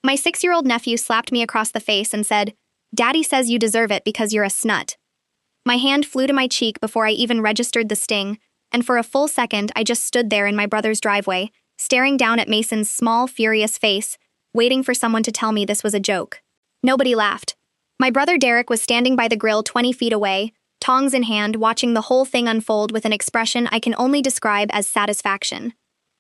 My 6-year-old nephew slapped me across the face and said, "Daddy says you deserve it because you're a snut." My hand flew to my cheek before I even registered the sting, and for a full second I just stood there in my brother's driveway, staring down at Mason's small, furious face, waiting for someone to tell me this was a joke. Nobody laughed. My brother Derek was standing by the grill 20 feet away, tongs in hand, watching the whole thing unfold with an expression I can only describe as satisfaction.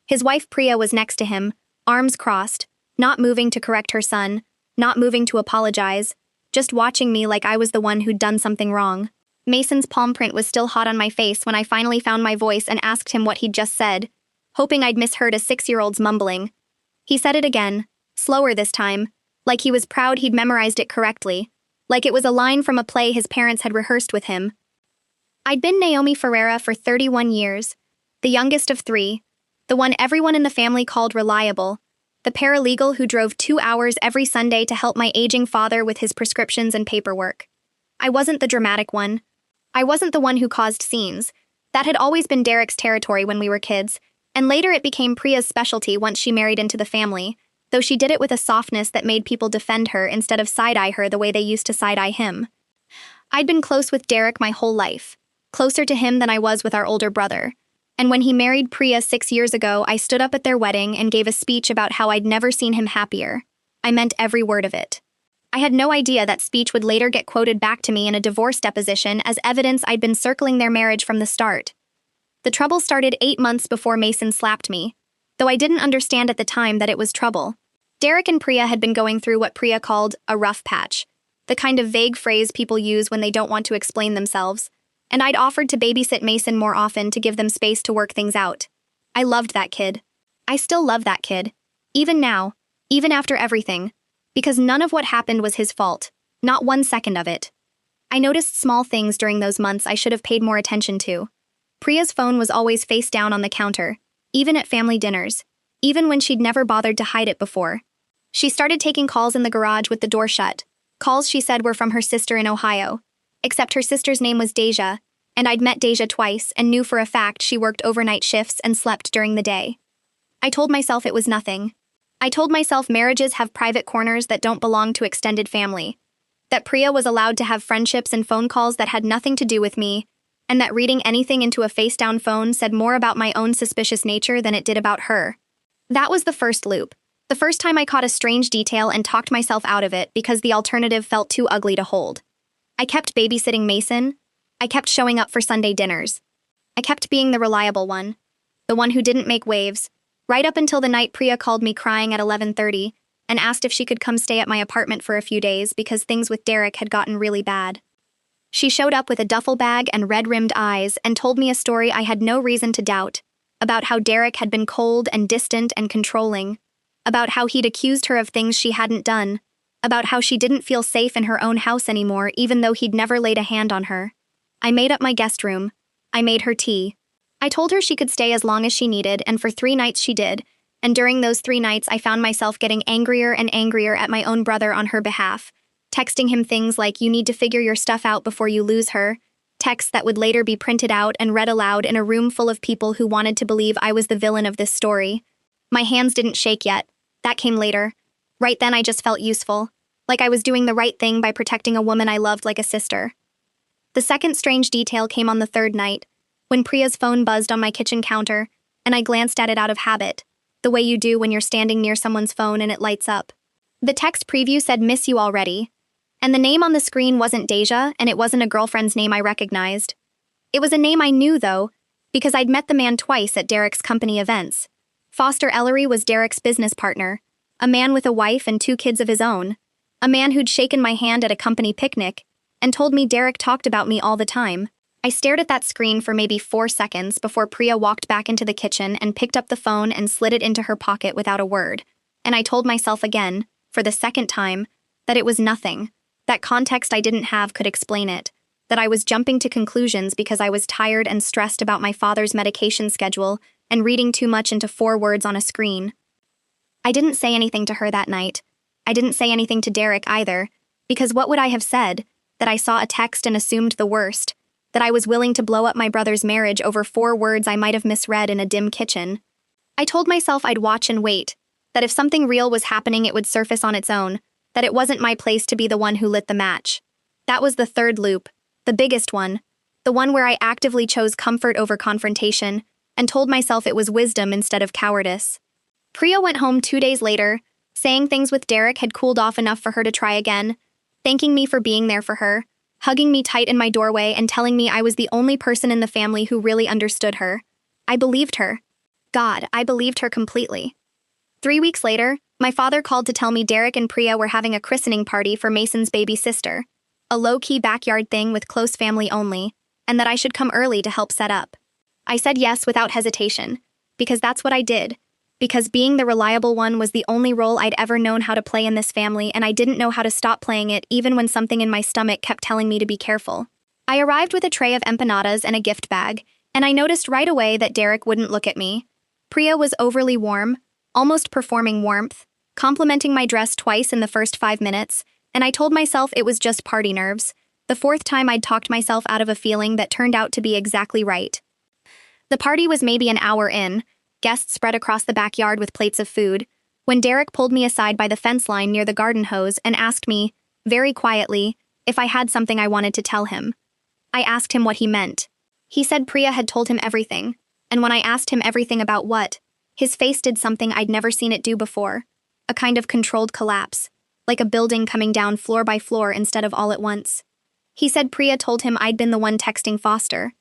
His wife Priya was next to him, arms crossed, not moving to correct her son, not moving to apologize, just watching me like I was the one who'd done something wrong. Mason's palm print was still hot on my face when I finally found my voice and asked him what he'd just said, hoping I'd misheard a 6-year-old's mumbling. He said it again, slower this time, like he was proud he'd memorized it correctly, like it was a line from a play his parents had rehearsed with him. I'd been Naomi Ferreira for 31 years, the youngest of 3, the one everyone in the family called reliable, the paralegal who drove 2 hours every Sunday to help my aging father with his prescriptions and paperwork. I wasn't the dramatic one. I wasn't the one who caused scenes. That had always been Derek's territory when we were kids, and later it became Priya's specialty once she married into the family, though she did it with a softness that made people defend her instead of side-eye her the way they used to side-eye him. I'd been close with Derek my whole life, closer to him than I was with our older brother, and when he married Priya 6 years ago, I stood up at their wedding and gave a speech about how I'd never seen him happier. I meant every word of it. I had no idea that speech would later get quoted back to me in a divorce deposition as evidence I'd been circling their marriage from the start. The trouble started 8 months before Mason slapped me, though I didn't understand at the time that it was trouble. Derek and Priya had been going through what Priya called a rough patch, the kind of vague phrase people use when they don't want to explain themselves, and I'd offered to babysit Mason more often to give them space to work things out. I loved that kid. I still love that kid. Even now, even after everything. Because none of what happened was his fault, not 1 second of it. I noticed small things during those months I should have paid more attention to. Priya's phone was always face down on the counter, even at family dinners, even when she'd never bothered to hide it before. She started taking calls in the garage with the door shut, calls she said were from her sister in Ohio, except her sister's name was Deja, and I'd met Deja twice and knew for a fact she worked overnight shifts and slept during the day. I told myself it was nothing. I told myself marriages have private corners that don't belong to extended family, that Priya was allowed to have friendships and phone calls that had nothing to do with me, and that reading anything into a face-down phone said more about my own suspicious nature than it did about her. That was the first loop, the first time I caught a strange detail and talked myself out of it because the alternative felt too ugly to hold. I kept babysitting Mason. I kept showing up for Sunday dinners. I kept being the reliable one, the one who didn't make waves, right up until the night Priya called me crying at 11:30 and asked if she could come stay at my apartment for a few days because things with Derek had gotten really bad. She showed up with a duffel bag and red-rimmed eyes and told me a story I had no reason to doubt, about how Derek had been cold and distant and controlling, about how he'd accused her of things she hadn't done, about how she didn't feel safe in her own house anymore even though he'd never laid a hand on her. I made up my guest room. I made her tea. I told her she could stay as long as she needed, and for 3 nights she did, and during those 3 nights I found myself getting angrier and angrier at my own brother on her behalf, texting him things like, "You need to figure your stuff out before you lose her," texts that would later be printed out and read aloud in a room full of people who wanted to believe I was the villain of this story. My hands didn't shake yet. That came later. Right then I just felt useful, like I was doing the right thing by protecting a woman I loved like a sister. The second strange detail came on the 3rd night, when Priya's phone buzzed on my kitchen counter, and I glanced at it out of habit, the way you do when you're standing near someone's phone and it lights up. The text preview said "Miss you already," and the name on the screen wasn't Deja, and it wasn't a girlfriend's name I recognized. It was a name I knew, though, because I'd met the man twice at Derek's company events. Foster Ellery was Derek's business partner, a man with a wife and 2 kids of his own, a man who'd shaken my hand at a company picnic, and told me Derek talked about me all the time. I stared at that screen for maybe 4 seconds before Priya walked back into the kitchen and picked up the phone and slid it into her pocket without a word, and I told myself again, for the 2nd time, that it was nothing, that context I didn't have could explain it, that I was jumping to conclusions because I was tired and stressed about my father's medication schedule and reading too much into 4 words on a screen. I didn't say anything to her that night. I didn't say anything to Derek either, because what would I have said? That I saw a text and assumed the worst, that I was willing to blow up my brother's marriage over 4 words I might have misread in a dim kitchen. I told myself I'd watch and wait, That if something real was happening, it would surface on its own, that it wasn't my place to be the one who lit the match. That was the third loop, the biggest one, the one where I actively chose comfort over confrontation and told myself it was wisdom instead of cowardice. Priya went home 2 days later, saying things with Derek had cooled off enough for her to try again, thanking me for being there for her, hugging me tight in my doorway and telling me I was the only person in the family who really understood her. I believed her. God, I believed her completely. 3 weeks later, my father called to tell me Derek and Priya were having a christening party for Mason's baby sister, a low-key backyard thing with close family only, and that I should come early to help set up. I said yes without hesitation, because that's what I did, because being the reliable one was the only role I'd ever known how to play in this family, and I didn't know how to stop playing it even when something in my stomach kept telling me to be careful. I arrived with a tray of empanadas and a gift bag, and I noticed right away that Derek wouldn't look at me. Priya was overly warm, almost performing warmth, complimenting my dress twice in the first 5 minutes, and I told myself it was just party nerves, the fourth time I'd talked myself out of a feeling that turned out to be exactly right. The party was maybe an hour in, guests spread across the backyard with plates of food, when Derek pulled me aside by the fence line near the garden hose and asked me, very quietly, if I had something I wanted to tell him. I asked him what he meant. He said Priya had told him everything, and when I asked him everything about what, his face did something I'd never seen it do before, a kind of controlled collapse, like a building coming down floor by floor instead of all at once. He said Priya told him I'd been the one texting Foster.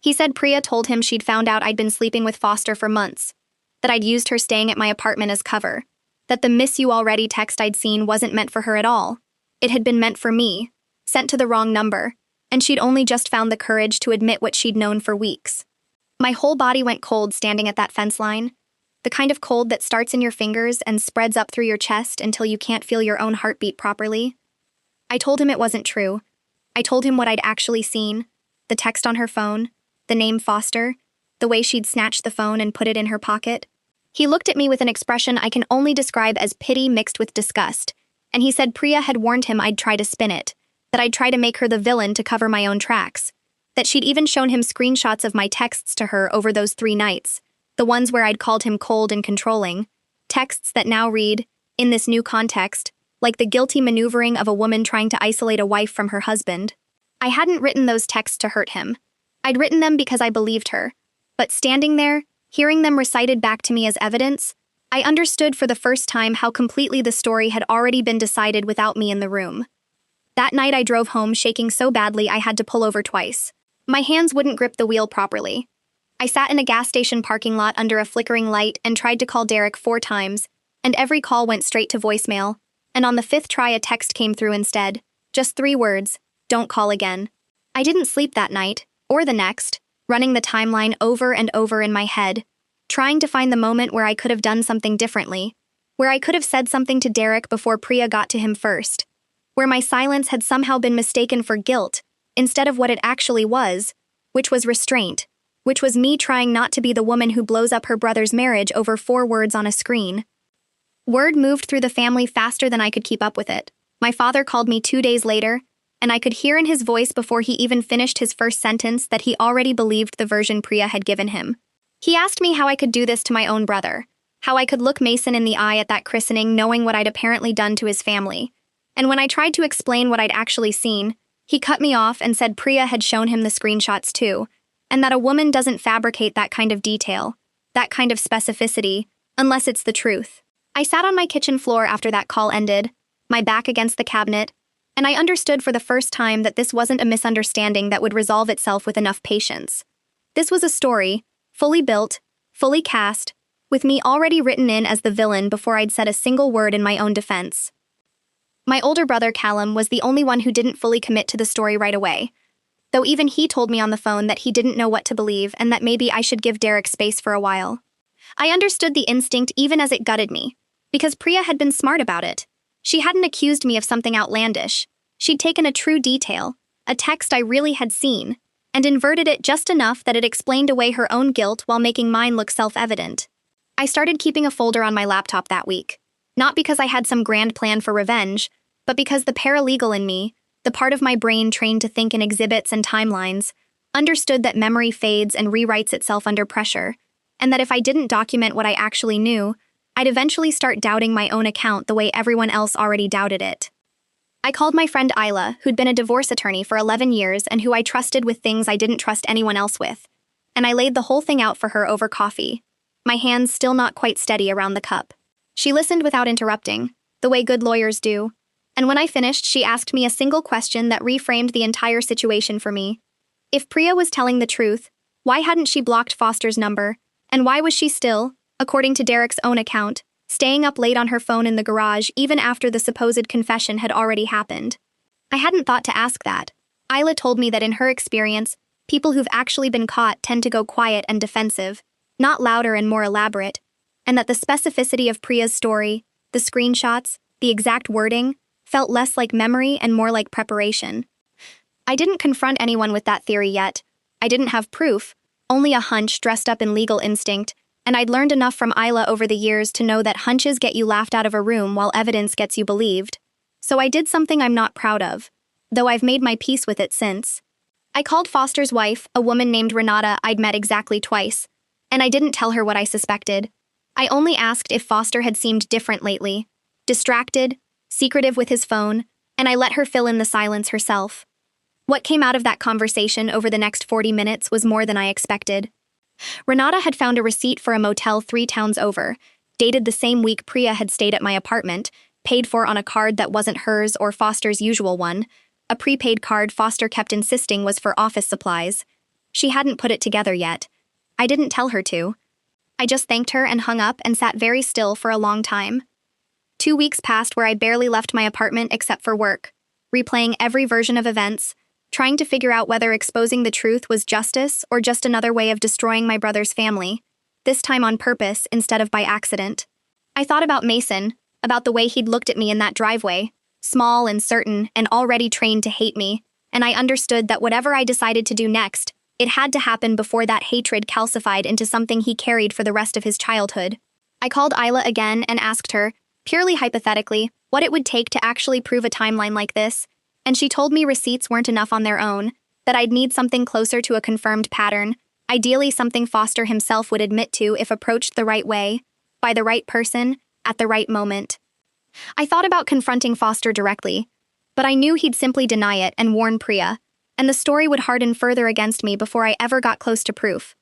He said Priya told him she'd found out I'd been sleeping with Foster for months, that I'd used her staying at my apartment as cover, that the "miss you already" text I'd seen wasn't meant for her at all. It had been meant for me, sent to the wrong number, and she'd only just found the courage to admit what she'd known for weeks. My whole body went cold standing at that fence line, the kind of cold that starts in your fingers and spreads up through your chest until you can't feel your own heartbeat properly. I told him it wasn't true. I told him what I'd actually seen, the text on her phone, the name Foster, the way she'd snatched the phone and put it in her pocket. He looked at me with an expression I can only describe as pity mixed with disgust, and he said Priya had warned him I'd try to spin it, that I'd try to make her the villain to cover my own tracks, that she'd even shown him screenshots of my texts to her over those 3 nights, the ones where I'd called him cold and controlling, texts that now read, in this new context, like the guilty maneuvering of a woman trying to isolate a wife from her husband. I hadn't written those texts to hurt him. I'd written them because I believed her. But standing there, hearing them recited back to me as evidence, I understood for the first time how completely the story had already been decided without me in the room. That night I drove home shaking so badly I had to pull over twice. My hands wouldn't grip the wheel properly. I sat in a gas station parking lot under a flickering light and tried to call Derek 4 times, and every call went straight to voicemail, and on the 5th try a text came through instead. Just 3 words, "Don't call again." I didn't sleep that night, or the next, running the timeline over and over in my head, trying to find the moment where I could have done something differently, where I could have said something to Derek before Priya got to him first, where my silence had somehow been mistaken for guilt, instead of what it actually was, which was restraint, which was me trying not to be the woman who blows up her brother's marriage over 4 words on a screen. Word moved through the family faster than I could keep up with it. My father called me 2 days later, and I could hear in his voice before he even finished his first sentence that he already believed the version Priya had given him. He asked me how I could do this to my own brother, how I could look Mason in the eye at that christening knowing what I'd apparently done to his family. And when I tried to explain what I'd actually seen, he cut me off and said Priya had shown him the screenshots too, and that a woman doesn't fabricate that kind of detail, that kind of specificity, unless it's the truth. I sat on my kitchen floor after that call ended, my back against the cabinet, and I understood for the first time that this wasn't a misunderstanding that would resolve itself with enough patience. This was a story, fully built, fully cast, with me already written in as the villain before I'd said a single word in my own defense. My older brother, Callum, was the only one who didn't fully commit to the story right away, though even he told me on the phone that he didn't know what to believe and that maybe I should give Derek space for a while. I understood the instinct even as it gutted me, because Priya had been smart about it. She hadn't accused me of something outlandish. She'd taken a true detail, a text I really had seen, and inverted it just enough that it explained away her own guilt while making mine look self-evident. I started keeping a folder on my laptop that week, not because I had some grand plan for revenge, but because the paralegal in me, the part of my brain trained to think in exhibits and timelines, understood that memory fades and rewrites itself under pressure, and that if I didn't document what I actually knew, I'd eventually start doubting my own account the way everyone else already doubted it. I called my friend Isla, who'd been a divorce attorney for 11 years and who I trusted with things I didn't trust anyone else with, and I laid the whole thing out for her over coffee, my hands still not quite steady around the cup. She listened without interrupting, the way good lawyers do, and when I finished, she asked me a single question that reframed the entire situation for me. If Priya was telling the truth, why hadn't she blocked Foster's number, and why was she still, according to Derek's own account, staying up late on her phone in the garage even after the supposed confession had already happened? I hadn't thought to ask that. Isla told me that in her experience, people who've actually been caught tend to go quiet and defensive, not louder and more elaborate, and that the specificity of Priya's story, the screenshots, the exact wording, felt less like memory and more like preparation. I didn't confront anyone with that theory yet. I didn't have proof, only a hunch dressed up in legal instinct, and I'd learned enough from Isla over the years to know that hunches get you laughed out of a room while evidence gets you believed. So I did something I'm not proud of, though I've made my peace with it since. I called Foster's wife, a woman named Renata I'd met exactly twice, and I didn't tell her what I suspected. I only asked if Foster had seemed different lately, distracted, secretive with his phone, and I let her fill in the silence herself. What came out of that conversation over the next 40 minutes was more than I expected. Renata had found a receipt for a motel 3 towns over, dated the same week Priya had stayed at my apartment, paid for on a card that wasn't hers or Foster's usual one, a prepaid card Foster kept insisting was for office supplies. She hadn't put it together yet. I didn't tell her to. I just thanked her and hung up and sat very still for a long time. 2 weeks passed where I barely left my apartment except for work, replaying every version of events, trying to figure out whether exposing the truth was justice or just another way of destroying my brother's family, this time on purpose instead of by accident. I thought about Mason, about the way he'd looked at me in that driveway, small and certain and already trained to hate me, and I understood that whatever I decided to do next, it had to happen before that hatred calcified into something he carried for the rest of his childhood. I called Isla again and asked her, purely hypothetically, what it would take to actually prove a timeline like this, and she told me receipts weren't enough on their own, that I'd need something closer to a confirmed pattern, ideally something Foster himself would admit to if approached the right way, by the right person, at the right moment. I thought about confronting Foster directly, but I knew he'd simply deny it and warn Priya, and the story would harden further against me before I ever got close to proof.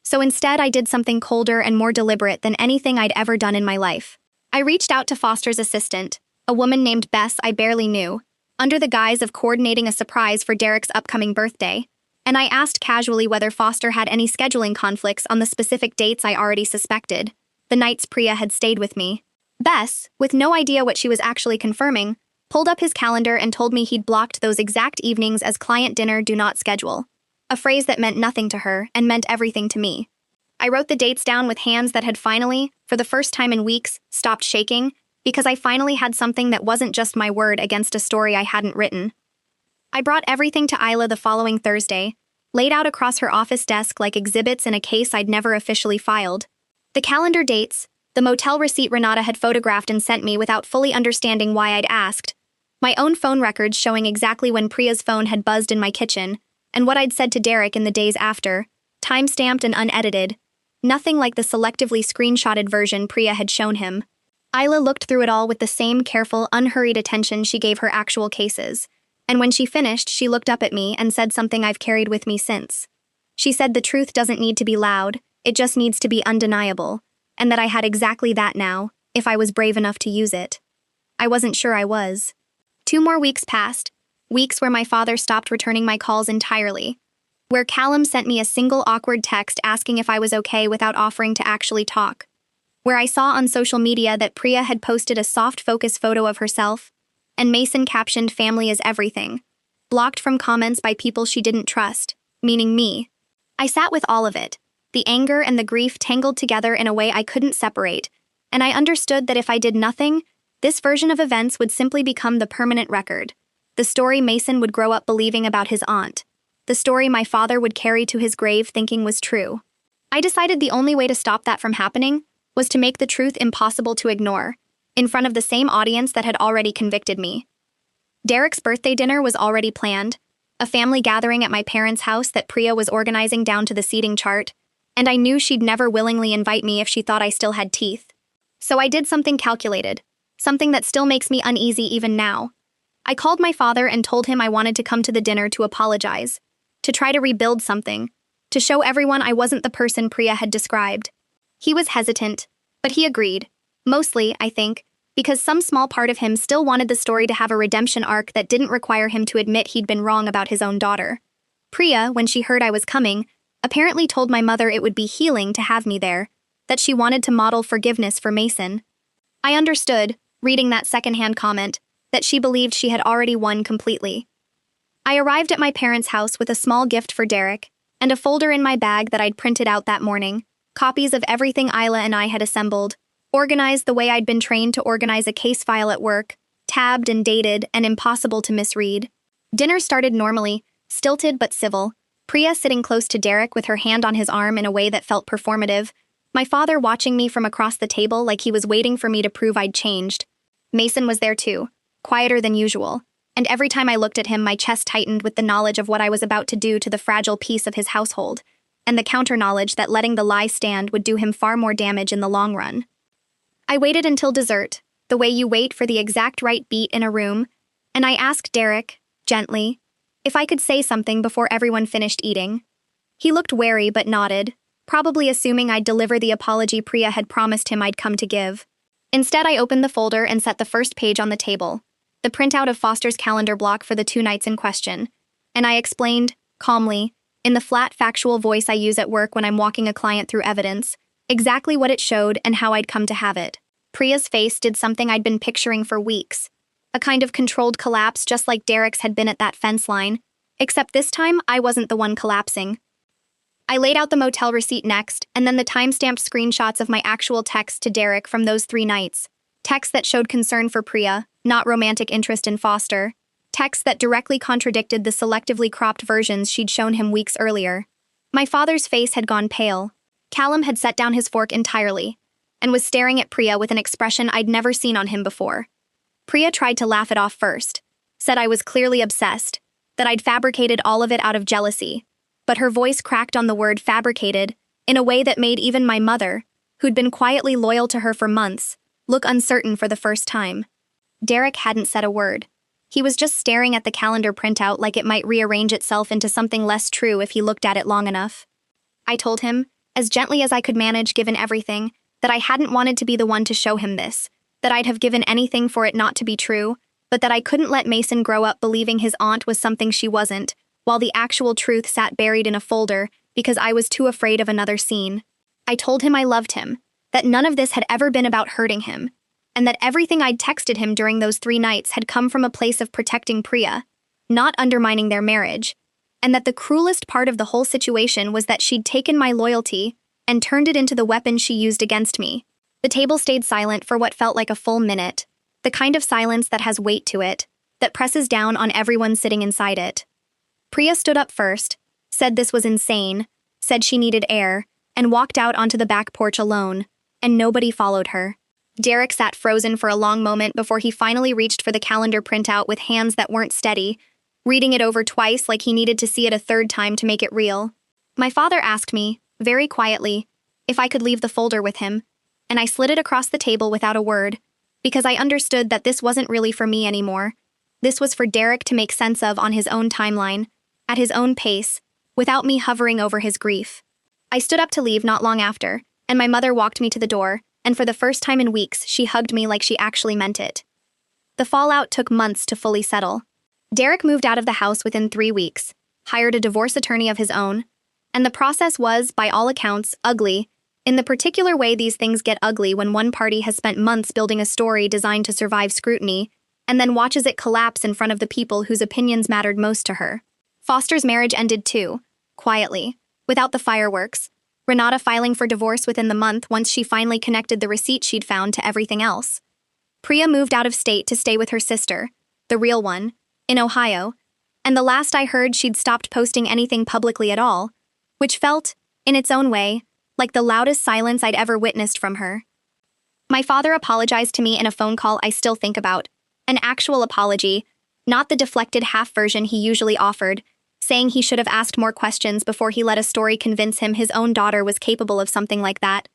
So instead, I did something colder and more deliberate than anything I'd ever done in my life. I reached out to Foster's assistant, a woman named Bess I barely knew, under the guise of coordinating a surprise for Derek's upcoming birthday, and I asked casually whether Foster had any scheduling conflicts on the specific dates I already suspected, the nights Priya had stayed with me. Bess, with no idea what she was actually confirming, pulled up his calendar and told me he'd blocked those exact evenings as client dinner do not schedule, a phrase that meant nothing to her and meant everything to me. I wrote the dates down with hands that had finally, for the first time in weeks, stopped shaking, because I finally had something that wasn't just my word against a story I hadn't written. I brought everything to Isla the following Thursday, laid out across her office desk like exhibits in a case I'd never officially filed. The calendar dates, the motel receipt Renata had photographed and sent me without fully understanding why I'd asked, my own phone records showing exactly when Priya's phone had buzzed in my kitchen, and what I'd said to Derek in the days after, time-stamped and unedited. Nothing like the selectively screenshotted version Priya had shown him. Isla looked through it all with the same careful, unhurried attention she gave her actual cases, and when she finished, she looked up at me and said something I've carried with me since. She said the truth doesn't need to be loud, it just needs to be undeniable, and that I had exactly that now, if I was brave enough to use it. I wasn't sure I was. 2 more weeks passed, weeks where my father stopped returning my calls entirely, where Callum sent me a single awkward text asking if I was okay without offering to actually talk, where I saw on social media that Priya had posted a soft focus photo of herself, and Mason captioned "family is everything," blocked from comments by people she didn't trust, meaning me. I sat with all of it, the anger and the grief tangled together in a way I couldn't separate, and I understood that if I did nothing, this version of events would simply become the permanent record, the story Mason would grow up believing about his aunt, the story my father would carry to his grave thinking was true. I decided the only way to stop that from happening was to make the truth impossible to ignore, in front of the same audience that had already convicted me. Derek's birthday dinner was already planned, a family gathering at my parents' house that Priya was organizing down to the seating chart, and I knew she'd never willingly invite me if she thought I still had teeth. So I did something calculated, something that still makes me uneasy even now. I called my father and told him I wanted to come to the dinner to apologize, to try to rebuild something, to show everyone I wasn't the person Priya had described. He was hesitant, but he agreed. Mostly, I think, because some small part of him still wanted the story to have a redemption arc that didn't require him to admit he'd been wrong about his own daughter. Priya, when she heard I was coming, apparently told my mother it would be healing to have me there, that she wanted to model forgiveness for Mason. I understood, reading that secondhand comment, that she believed she had already won completely. I arrived at my parents' house with a small gift for Derek, and a folder in my bag that I'd printed out that morning, copies of everything Isla and I had assembled, organized the way I'd been trained to organize a case file at work, tabbed and dated and impossible to misread. Dinner started normally, stilted but civil, Priya sitting close to Derek with her hand on his arm in a way that felt performative, my father watching me from across the table like he was waiting for me to prove I'd changed. Mason was there too, quieter than usual, and every time I looked at him my chest tightened with the knowledge of what I was about to do to the fragile peace of his household, and the counter-knowledge that letting the lie stand would do him far more damage in the long run. I waited until dessert, the way you wait for the exact right beat in a room, and I asked Derek, gently, if I could say something before everyone finished eating. He looked wary but nodded, probably assuming I'd deliver the apology Priya had promised him I'd come to give. Instead, I opened the folder and set the first page on the table, the printout of Foster's calendar block for the 2 nights in question, and I explained, calmly, in the flat, factual voice I use at work when I'm walking a client through evidence, exactly what it showed and how I'd come to have it. Priya's face did something I'd been picturing for weeks, a kind of controlled collapse just like Derek's had been at that fence line, except this time I wasn't the one collapsing. I laid out the motel receipt next, and then the time-stamped screenshots of my actual text to Derek from those 3 nights. Texts that showed concern for Priya, not romantic interest in Foster. Texts that directly contradicted the selectively cropped versions she'd shown him weeks earlier. My father's face had gone pale. Callum had set down his fork entirely, and was staring at Priya with an expression I'd never seen on him before. Priya tried to laugh it off first, said I was clearly obsessed, that I'd fabricated all of it out of jealousy, but her voice cracked on the word fabricated in a way that made even my mother, who'd been quietly loyal to her for months, look uncertain for the first time. Derek hadn't said a word. He was just staring at the calendar printout like it might rearrange itself into something less true if he looked at it long enough. I told him, as gently as I could manage given everything, that I hadn't wanted to be the one to show him this, that I'd have given anything for it not to be true, but that I couldn't let Mason grow up believing his aunt was something she wasn't, while the actual truth sat buried in a folder because I was too afraid of another scene. I told him I loved him, that none of this had ever been about hurting him, and that everything I'd texted him during those 3 nights had come from a place of protecting Priya, not undermining their marriage, and that the cruelest part of the whole situation was that she'd taken my loyalty and turned it into the weapon she used against me. The table stayed silent for what felt like a full minute, the kind of silence that has weight to it, that presses down on everyone sitting inside it. Priya stood up first, said this was insane, said she needed air, and walked out onto the back porch alone, and nobody followed her. Derek sat frozen for a long moment before he finally reached for the calendar printout with hands that weren't steady, reading it over twice like he needed to see it a 3rd time to make it real. My father asked me, very quietly, if I could leave the folder with him, and I slid it across the table without a word, because I understood that this wasn't really for me anymore. This was for Derek to make sense of on his own timeline, at his own pace, without me hovering over his grief. I stood up to leave not long after, and my mother walked me to the door, and for the first time in weeks, she hugged me like she actually meant it. The fallout took months to fully settle. Derek moved out of the house within 3 weeks, hired a divorce attorney of his own, and the process was, by all accounts, ugly, in the particular way these things get ugly when one party has spent months building a story designed to survive scrutiny, and then watches it collapse in front of the people whose opinions mattered most to her. Foster's marriage ended too, quietly, without the fireworks, Renata filing for divorce within the month once she finally connected the receipt she'd found to everything else. Priya moved out of state to stay with her sister, the real one, in Ohio, and the last I heard she'd stopped posting anything publicly at all, which felt, in its own way, like the loudest silence I'd ever witnessed from her. My father apologized to me in a phone call I still think about, an actual apology, not the deflected half version he usually offered, saying he should have asked more questions before he let a story convince him his own daughter was capable of something like that.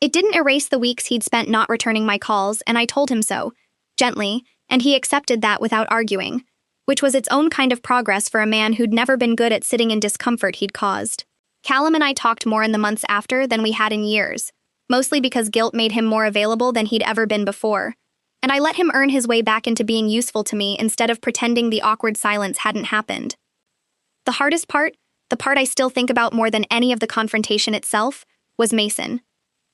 It didn't erase the weeks he'd spent not returning my calls, and I told him so, gently, and he accepted that without arguing, which was its own kind of progress for a man who'd never been good at sitting in discomfort he'd caused. Callum and I talked more in the months after than we had in years, mostly because guilt made him more available than he'd ever been before, and I let him earn his way back into being useful to me instead of pretending the awkward silence hadn't happened. The hardest part, the part I still think about more than any of the confrontation itself, was Mason.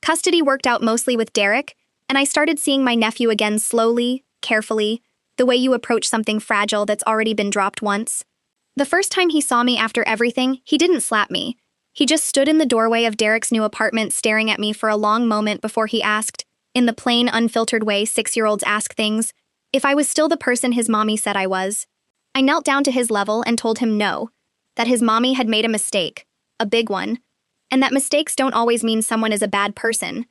Custody worked out mostly with Derek, and I started seeing my nephew again slowly, carefully, the way you approach something fragile that's already been dropped once. The first time he saw me after everything, he didn't slap me. He just stood in the doorway of Derek's new apartment staring at me for a long moment before he asked, in the plain, unfiltered way 6-year-olds ask things, if I was still the person his mommy said I was. I knelt down to his level and told him no, that his mommy had made a mistake, a big one, and that mistakes don't always mean someone is a bad person,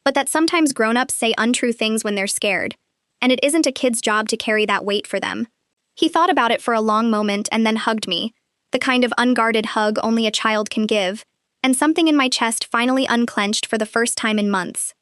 but that sometimes grown-ups say untrue things when they're scared, and it isn't a kid's job to carry that weight for them. He thought about it for a long moment and then hugged me, the kind of unguarded hug only a child can give, and something in my chest finally unclenched for the first time in months.